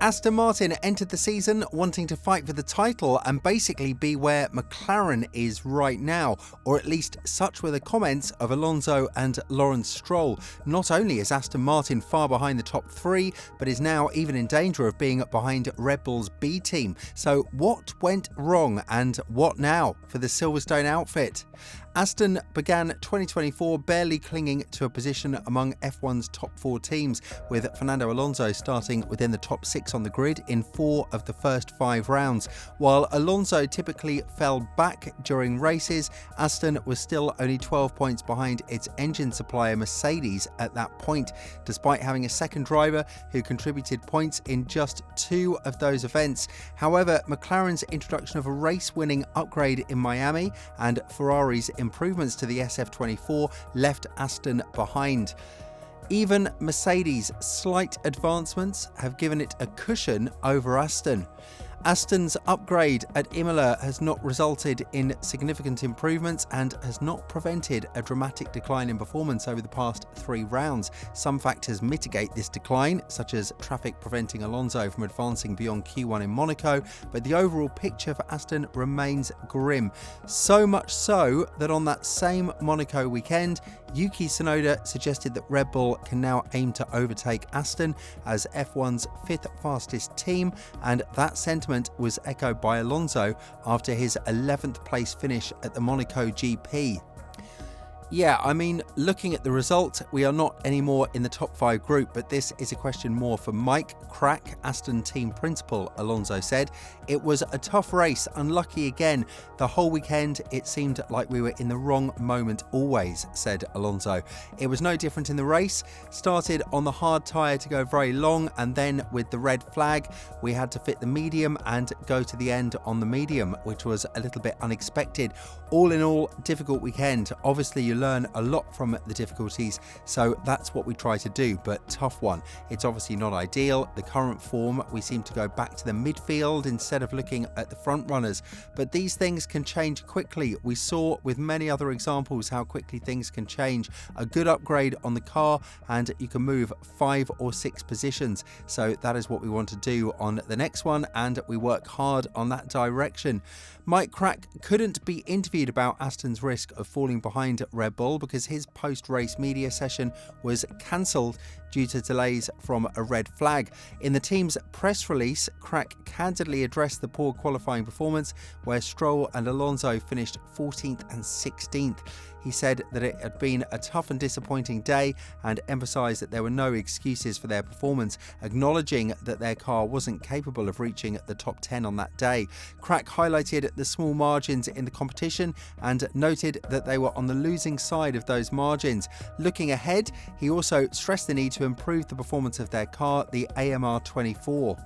Aston Martin entered the season wanting to fight for the title and basically be where McLaren is right now, or at least such were the comments of Alonso and Lawrence Stroll. Not only is Aston Martin far behind the top three, but is now even in danger of being behind Red Bull's B team. So what went wrong and what now for the Silverstone outfit? Aston began 2024 barely clinging to a position among F1's top four teams, with Fernando Alonso starting within the top six on the grid in 4 of the first 5 rounds. While Alonso typically fell back during races, Aston was still only 12 points behind its engine supplier Mercedes at that point, despite having a second driver who contributed points in just 2 of those events. However, McLaren's introduction of a race-winning upgrade in Miami and Ferrari's improvements to the SF24 left Aston behind. Even Mercedes' slight advancements have given it a cushion over Aston. Aston's upgrade at Imola has not resulted in significant improvements and has not prevented a dramatic decline in performance over the past 3 rounds. Some factors mitigate this decline, such as traffic preventing Alonso from advancing beyond Q1 in Monaco, but the overall picture for Aston remains grim. So much so that on that same Monaco weekend, Yuki Tsunoda suggested that Red Bull can now aim to overtake Aston as F1's 5th fastest team, and that sentiment was echoed by Alonso after his 11th place finish at the Monaco GP. Yeah, I mean, looking at the result, we are not anymore in the top 5 group, but this is a question more for Mike Crack, Aston team principal, Alonso said. It was a tough race, unlucky again. The whole weekend, it seemed like we were in the wrong moment always, said Alonso. It was no different in the race. Started on the hard tyre to go very long, and then with the red flag, we had to fit the medium and go to the end on the medium, which was a little bit unexpected. All in all, difficult weekend. Obviously, you learn a lot from the difficulties, so that's what we try to do, but tough one. It's obviously not ideal. The current form, we seem to go back to the midfield instead of looking at the front runners, but these things can change quickly. We saw with many other examples how quickly things can change. A good upgrade on the car and you can move 5 or 6 positions, so that is what we want to do on the next one, and we work hard on that direction. Mike Crack couldn't be interviewed about Aston's risk of falling behind Red Bull because his post-race media session was cancelled due to delays from a red flag. In the team's press release, Crack candidly addressed the poor qualifying performance where Stroll and Alonso finished 14th and 16th. He said that it had been a tough and disappointing day and emphasised that there were no excuses for their performance, acknowledging that their car wasn't capable of reaching the top 10 on that day. Crack highlighted the small margins in the competition and noted that they were on the losing side of those margins. Looking ahead, he also stressed the need to improve the performance of their car, the AMR24.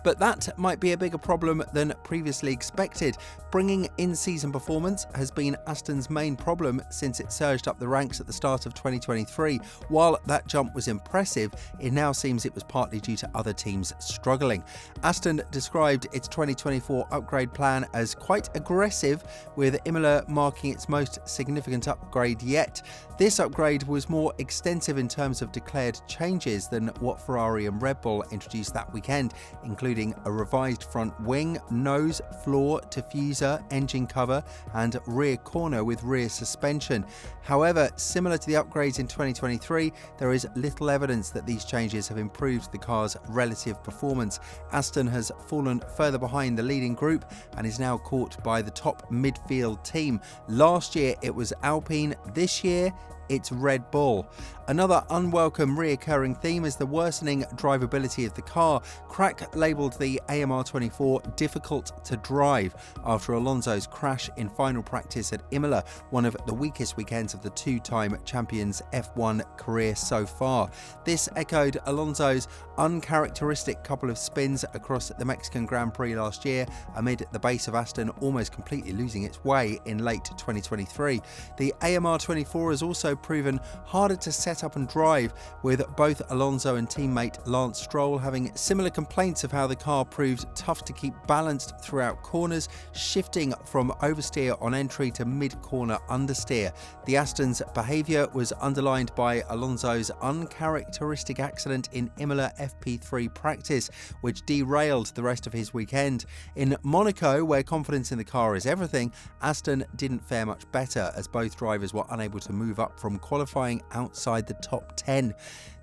But that might be a bigger problem than previously expected. Bringing in-season performance has been Aston's main problem since it surged up the ranks at the start of 2023. While that jump was impressive, it now seems it was partly due to other teams struggling. Aston described its 2024 upgrade plan as quite aggressive, with Imola marking its most significant upgrade yet. This upgrade was more extensive in terms of declared changes than what Ferrari and Red Bull introduced that weekend, including a revised front wing, nose, floor, diffuser, engine cover and rear corner with rear suspension. However, similar to the upgrades in 2023, there is little evidence that these changes have improved the car's relative performance. Aston has fallen further behind the leading group and is now caught by the top midfield team. Last year it was Alpine, this year it's Red Bull. Another unwelcome reoccurring theme is the worsening drivability of the car. Crack labelled the AMR24 difficult to drive after Alonso's crash in final practice at Imola, one of the weakest weekends of the 2-time champions F1 career so far. This echoed Alonso's uncharacteristic couple of spins across the Mexican Grand Prix last year amid the base of Aston almost completely losing its way in late 2023. The AMR24 has also also proven harder to set up and drive, with both Alonso and teammate Lawrence Stroll having similar complaints of how the car proved tough to keep balanced throughout corners, shifting from oversteer on entry to mid-corner understeer. The Aston's behaviour was underlined by Alonso's uncharacteristic accident in Imola FP3 practice, which derailed the rest of his weekend. In Monaco, where confidence in the car is everything, Aston didn't fare much better, as both drivers were unable to move up from qualifying outside the top 10.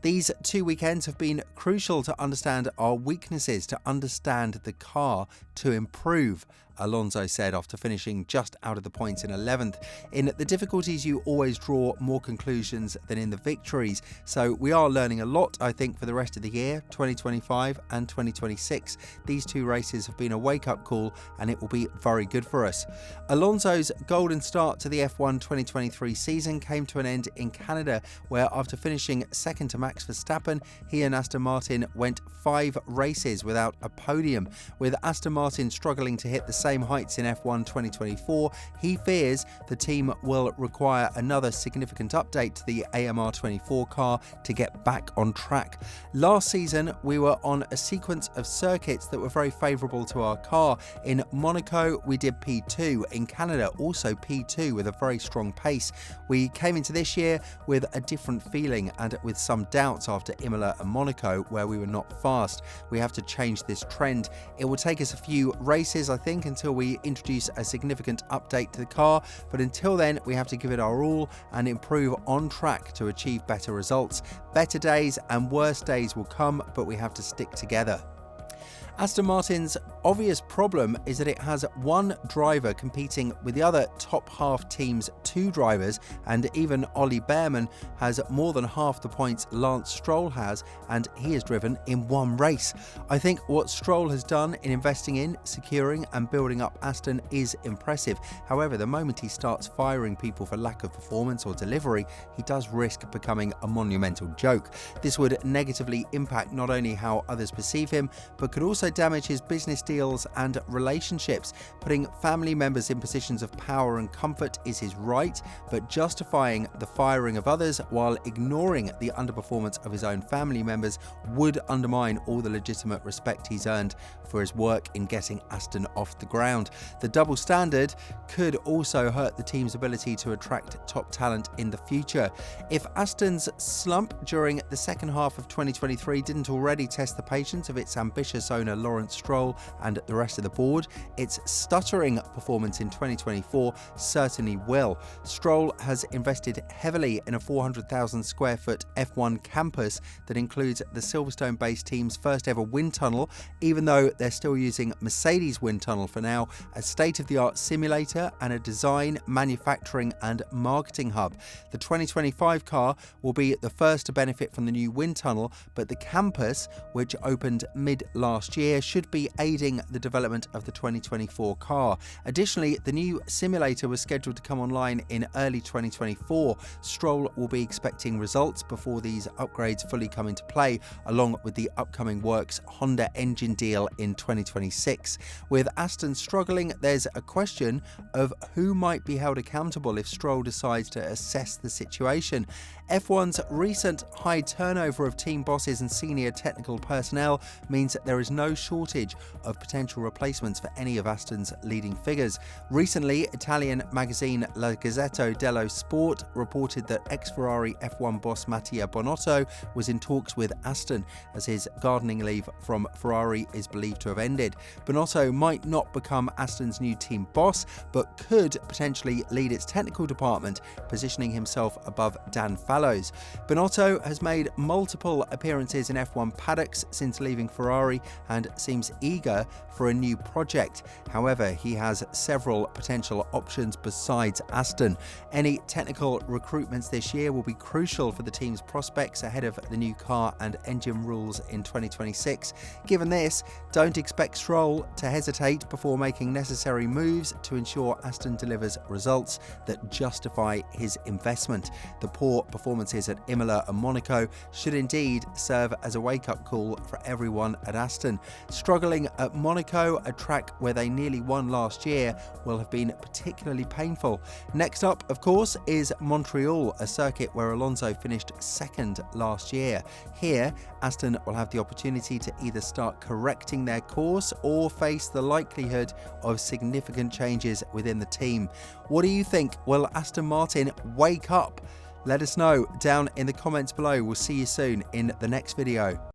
These 2 weekends have been crucial to understand our weaknesses, to understand the car, to improve, Alonso said after finishing just out of the points in 11th. In the difficulties, you always draw more conclusions than in the victories. So we are learning a lot, I think, for the rest of the year, 2025 and 2026. These 2 races have been a wake-up call, and it will be very good for us. Alonso's golden start to the F1 2023 season came to an end in Canada, where after finishing second to Max Verstappen, he and Aston Martin went 5 races without a podium. With Aston Martin struggling to hit the same heights in F1 2024, he fears the team will require another significant update to the AMR24 car to get back on track. Last season, we were on a sequence of circuits that were very favourable to our car. In Monaco, we did P2. In Canada, also P2 with a very strong pace. We came into this year with a different feeling and with some doubts after Imola and Monaco, where we were not fast. We have to change this trend. It will take us a few races, I think, until we introduce a significant update to the car, but until then we have to give it our all and improve on track to achieve better results. Better days and worse days will come, but we have to stick together. Aston Martin's obvious problem is that it has one driver competing with the other top half team's 2 drivers, and even Ollie Behrman has more than half the points Lance Stroll has, and he has driven in 1 race. I think what Stroll has done in investing in, securing and building up Aston is impressive. However, the moment he starts firing people for lack of performance or delivery, he does risk becoming a monumental joke. This would negatively impact not only how others perceive him, but could also damage his business deals and relationships. Putting family members in positions of power and comfort is his right, but justifying the firing of others while ignoring the underperformance of his own family members would undermine all the legitimate respect he's earned for his work in getting Aston off the ground. The double standard could also hurt the team's ability to attract top talent in the future. If Aston's slump during the second half of 2023 didn't already test the patience of its ambitious owner Lawrence Stroll and the rest of the board, its stuttering performance in 2024 certainly will. Stroll has invested heavily in a 400,000 square foot F1 campus that includes the Silverstone-based team's first ever wind tunnel, even though they're still using Mercedes wind tunnel for now, a state-of-the-art simulator and a design, manufacturing and marketing hub. The 2025 car will be the first to benefit from the new wind tunnel, but the campus, which opened mid last year, should be aiding the development of the 2024 car. Additionally, the new simulator was scheduled to come online in early 2024. Stroll will be expecting results before these upgrades fully come into play, along with the upcoming works Honda engine deal in 2026. With Aston struggling, there's a question of who might be held accountable if Stroll decides to assess the situation. F1's recent high turnover of team bosses and senior technical personnel means that there is no shortage of potential replacements for any of Aston's leading figures. Recently, Italian magazine La Gazzetta dello Sport reported that ex-Ferrari F1 boss Mattia Bonotto was in talks with Aston, as his gardening leave from Ferrari is believed to have ended. Bonotto might not become Aston's new team boss, but could potentially lead its technical department, positioning himself above Dan Fallows. Bonotto has made multiple appearances in F1 paddocks since leaving Ferrari and seems eager for a new project. However, he has several potential options besides Aston. Any technical recruitments this year will be crucial for the team's prospects ahead of the new car and engine rules in 2026. Given this, don't expect Stroll to hesitate before making necessary moves to ensure Aston delivers results that justify his investment. The poor performance performances at Imola and Monaco should indeed serve as a wake-up call for everyone at Aston. Struggling at Monaco, a track where they nearly won last year, will have been particularly painful. Next up, of course, is Montreal, a circuit where Alonso finished second last year. Here, Aston will have the opportunity to either start correcting their course or face the likelihood of significant changes within the team. What do you think? Will Aston Martin wake up? Let us know down in the comments below. We'll see you soon in the next video.